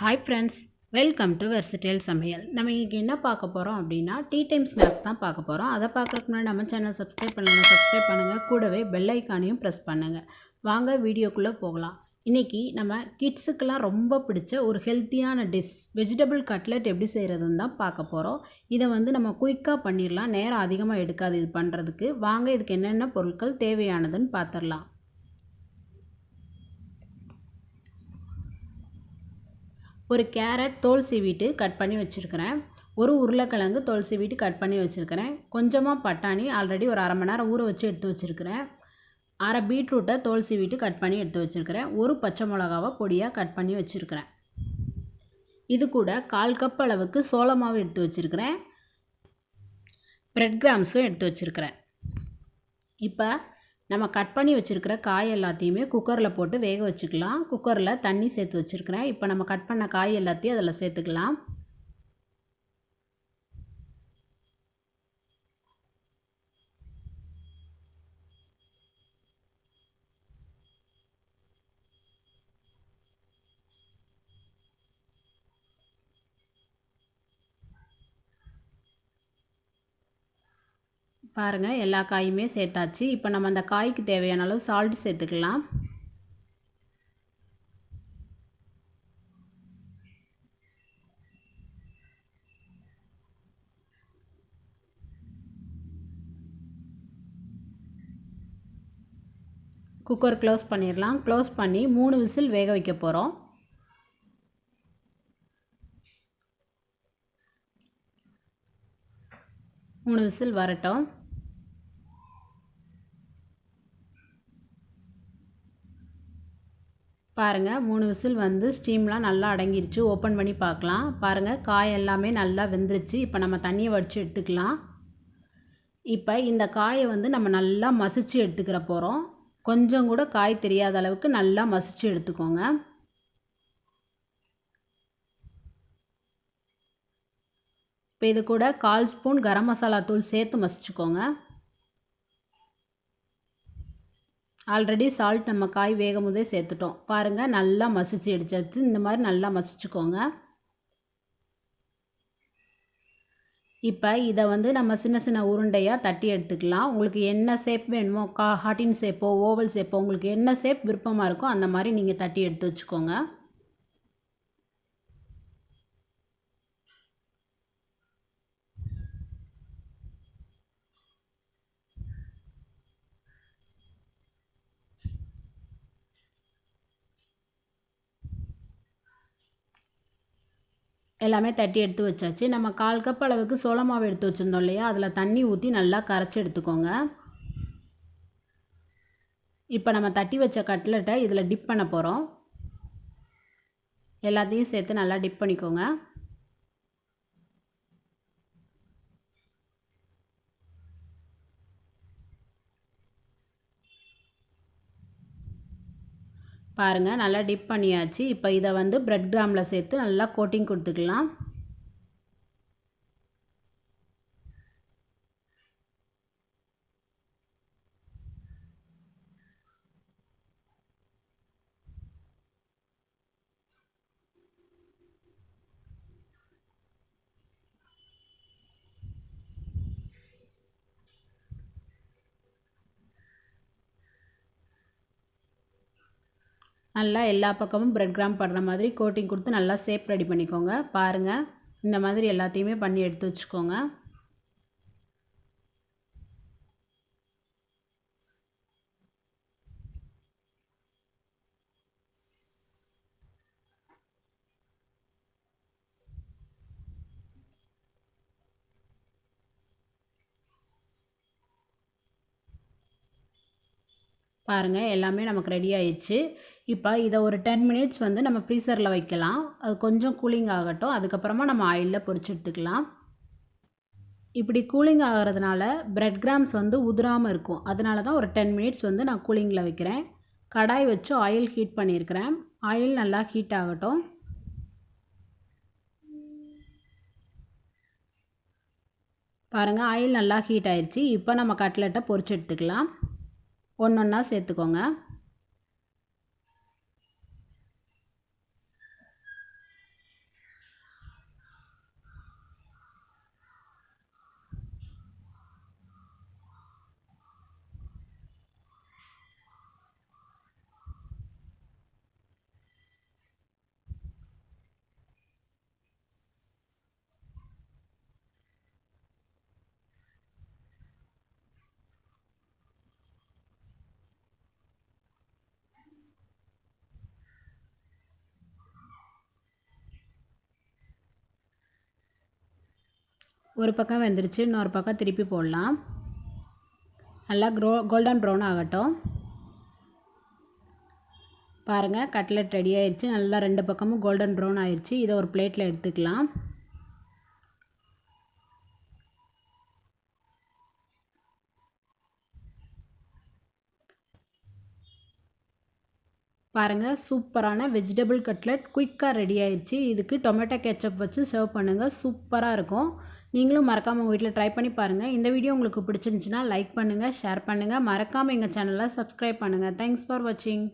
Hi friends, welcome to versatile சமையல். நம்ம இன்றைக்கி என்ன பார்க்க போகிறோம் அப்படின்னா டீ டைம் ஸ்நாக்ஸ் தான் பார்க்க போகிறோம். அதை பார்க்குறதுக்கு முன்னாடி நம்ம சேனல் சப்ஸ்கிரைப் பண்ணுங்கள், கூடவே பெல் ஐக்கானையும் ப்ரெஸ் பண்ணுங்கள். வாங்க வீடியோக்குள்ளே போகலாம். இன்றைக்கி நம்ம கிட்ஸுக்கெல்லாம் ரொம்ப பிடிச்ச ஒரு ஹெல்த்தியான டிஷ் வெஜிடபிள் கட்லெட் எப்படி செய்கிறதுன்னு தான் பார்க்க போகிறோம். இதை நம்ம குயிக்காக பண்ணிடலாம், நேரம் அதிகமாக எடுக்காது இது பண்ணுறதுக்கு. வாங்க இதுக்கு என்னென்ன பொருட்கள் தேவையானதுன்னு பார்த்துடலாம். ஒரு கேரட் தோல் சீவிட்டு கட் பண்ணி வச்சுருக்கிறேன். ஒரு உருளைக்கிழங்கு தோல் சீவிட்டு கட் பண்ணி வச்சுருக்கிறேன். கொஞ்சமாக பட்டாணி ஆல்ரெடி ஒரு அரை மணி நேரம் ஊற வச்சு எடுத்து வச்சுருக்கிறேன். அரை பீட்ரூட்டை தோல் சீவிட்டு கட் பண்ணி எடுத்து வச்சுருக்கிறேன். ஒரு பச்சை மிளகாவை பொடியாக கட் பண்ணி வச்சுருக்கிறேன். இது கூட 1/4 கப் அளவுக்கு சோள மாவு எடுத்து வச்சுருக்கிறேன். பிரெட் கிராம்ஸும் எடுத்து வச்சுருக்கிறேன். இப்போ நம்ம கட் பண்ணி வச்சுருக்கிற காய் எல்லாத்தையுமே குக்கரில் போட்டு வேக வச்சுக்கலாம். குக்கரில் தண்ணி சேர்த்து வச்சுருக்கிறேன். இப்போ நம்ம கட் பண்ண காய் எல்லாத்தையும் அதில் சேர்த்துக்கலாம். பாருங்கள், எல்லா காயுமே சேர்த்தாச்சு. இப்போ நம்ம அந்த காய்க்கு தேவையான அளவு சால்ட் சேர்த்துக்கலாம். குக்கர் க்ளோஸ் பண்ணிடலாம். க்ளோஸ் பண்ணி 3 விசில் வேக வைக்க போகிறோம். மூணு விசில் வரட்டும். பாருங்கள், 3 விசில் வந்து ஸ்டீம்லாம் நல்லா அடங்கிருச்சு. ஓப்பன் பண்ணி பார்க்கலாம். பாருங்கள், காய் எல்லாமே நல்லா வெந்துருச்சு. இப்போ நம்ம தண்ணியை வடித்து எடுத்துக்கலாம். இப்போ இந்த காயை நம்ம நல்லா மசிச்சு எடுத்துக்கிற போகிறோம். கொஞ்சம் கூட காய் தெரியாத அளவுக்கு நல்லா மசிச்சு எடுத்துக்கோங்க. இப்போ இது கூட 1/4 ஸ்பூன் கரம் மசாலா தூள் சேர்த்து மசிச்சுக்கோங்க. ஆல்ரெடி சால்ட் நம்ம காய் வேகும் போதே சேர்த்துட்டோம். பாருங்கள், நல்லா மசிச்சு எடுத்தாச்சு. இந்த மாதிரி நல்லா மசிச்சுக்கோங்க. இப்போ இதை நம்ம சின்ன சின்ன உருண்டையாக தட்டி எடுத்துக்கலாம். உங்களுக்கு என்ன ஷேப் வேணுமோ, ஹார்ட்டின் ஷேப்போ ஓவல் ஷேப்போ உங்களுக்கு என்ன ஷேப் விருப்பமாக இருக்கோ அந்த மாதிரி நீங்கள் தட்டி எடுத்து வச்சுக்கோங்க. எல்லாமே தட்டி எடுத்து வச்சாச்சு. நம்ம 1/4 கப் அளவுக்கு சோள மாவு எடுத்து வச்சுருந்தோம் இல்லையா, அதில் தண்ணி ஊற்றி நல்லா கரைச்சி எடுத்துக்கோங்க. இப்போ நம்ம தட்டி வச்ச கட்லெட்டை இதில் டிப் பண்ண போகிறோம். எல்லாத்தையும் சேர்த்து நல்லா டிப் பண்ணிக்கோங்க. பாருங்கள், நல்லா டிப் பண்ணியாச்சு. இப்போ இதை பிரெட் கிராமில் சேர்த்து நல்லா கோட்டிங் கொடுத்துக்கலாம். நல்லா எல்லா பக்கமும் பிரெட் கிராம் படுற மாதிரி கோட்டிங் கொடுத்து நல்லா ஷேப் ரெடி பண்ணிக்கோங்க. பாருங்கள், இந்த மாதிரி எல்லாத்தையுமே பண்ணி எடுத்து வச்சுக்கோங்க. பாருங்கள், எல்லாமே நமக்கு ரெடி ஆயிடுச்சு. இப்போ இதை ஒரு 10 மினிட்ஸ் நம்ம ஃப்ரீசரில் வைக்கலாம். அது கொஞ்சம் கூலிங் ஆகட்டும். அதுக்கப்புறமா நம்ம ஆயிலில் பொரிச்சு எடுத்துக்கலாம். இப்படி கூலிங் ஆகிறதுனால பிரெட் கிராம்ஸ் உதிராமல் இருக்கும். அதனால தான் ஒரு 10 மினிட்ஸ் நான் கூலிங்கில் வைக்கிறேன். கடாய் வச்சு ஆயில் ஹீட் பண்ணியிருக்கிறேன். ஆயில் நல்லா ஹீட் ஆகட்டும். பாருங்கள், ஆயில் நல்லா ஹீட் ஆயிடுச்சு. இப்போ நம்ம கட்லெட்டை பொரிச்சு எடுத்துக்கலாம். ஒன்றா சேர்த்துக்கோங்க. ஒரு பக்கம் வெந்துருச்சு, இன்னொரு பக்கம் திருப்பி போடலாம். நல்லா கோல்டன் ப்ரௌன் ஆகட்டும். பாருங்கள், கட்லெட் ரெடி ஆயிடுச்சு. நல்லா 2 பக்கமும் கோல்டன் ப்ரௌன் ஆயிடுச்சு. இதை ஒரு பிளேட்டில் எடுத்துக்கலாம். பாருங்கள், சூப்பரான வெஜிடபிள் கட்லெட் குயிக்காக ரெடி ஆயிடுச்சு. இதுக்கு டொமேட்டோ கேச்சப் வச்சு சர்வ் பண்ணுங்கள். சூப்பராக இருக்கும். நீங்களும் மறக்காமல் உங்கள் வீட்டில் ட்ரை பண்ணி பாருங்கள். இந்த வீடியோ உங்களுக்கு பிடிச்சிருந்துச்சுன்னா லைக் பண்ணுங்கள், ஷேர் பண்ணுங்கள். மறக்காமல் எங்கள் சேனலை சப்ஸ்கிரைப் பண்ணுங்கள். தேங்க்ஸ் ஃபார் வாட்சிங்.